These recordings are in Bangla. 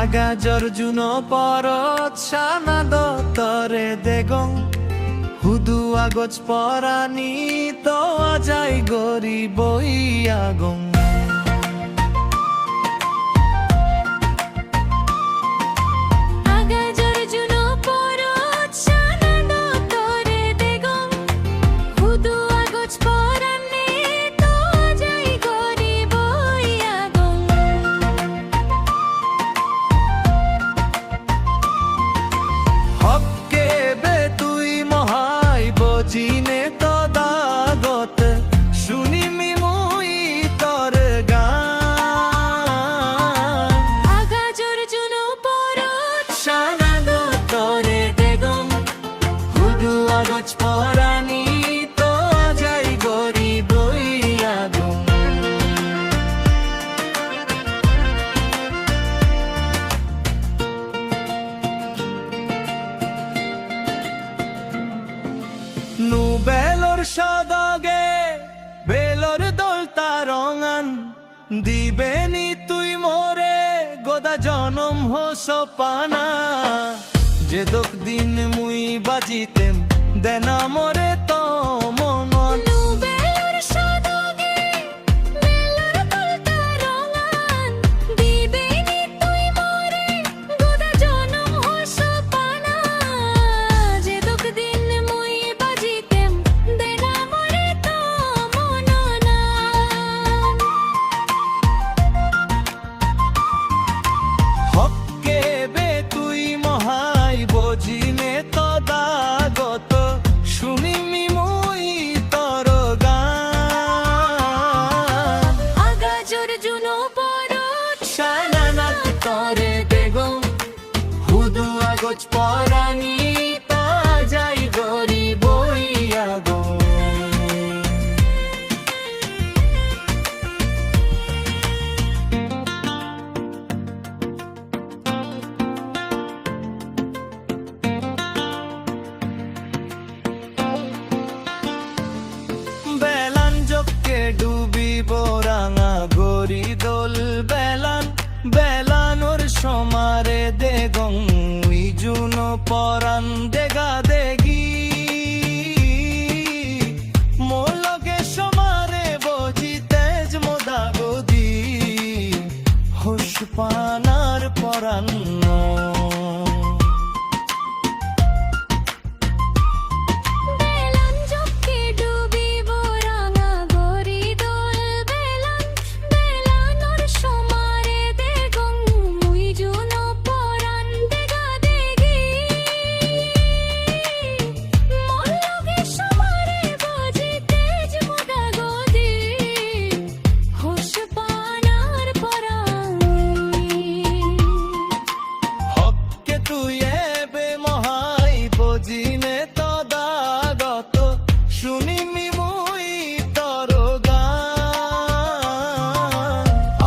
আগাজর জুনো পরত সানা দতরে দেগং হুদু আগজ পরানি তো আজাই গরি বই আগং জিনে তো দাগত শুনিমি মুই তোর গান আগাজর জুনো পরত সানা দতরে দেগম হুদু আগজ পরানি তো যাই গরি বই আগম নু বেলর সদগে বেলর দোলতা রঙান দিবেনি তুই মোরে গোদা জনম হোস পানা যে দোক দিন মুই বাজিতেম দেনা মোরে তো মন জিনে তো দাগত শুনিমি মুই তোর গান আগাজর জুনো পরত সানা দতরে দেগম হুদু আগজ পরানি তা যাই গরি বই আগম ডুবিব রাঙা গরি দোল বেলান বেলানোর সমারে দেগং জুন পরান দেগা দেগি মোলগে সমারে বজি তেজ মোদা গদি হুস পানার পরান জিনে তো দাগত শুনিমি মুই তোর গান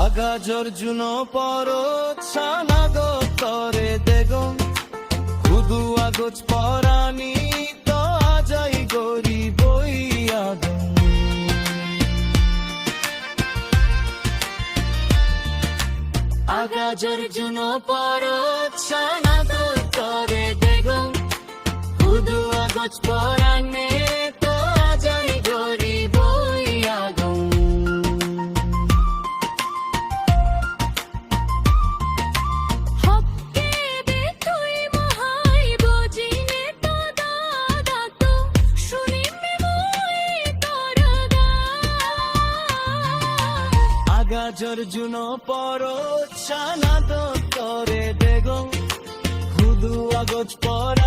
আগাজর জুনো পরত সানা দতরে দেগম হুদু আগজ পরানি তো আজাই গরি বই আগম আগাজর জুনো পরত সানা দতরে দেগম হুদু আগজ পরানে তো আজাই গরি বই আগম হপকে বে তুই মহাই বজিনে তো দাগত শুনিমি মুই তোর গান আগাজর জুনো পরত সানা দতরে দেগম হুদু আগজ পরা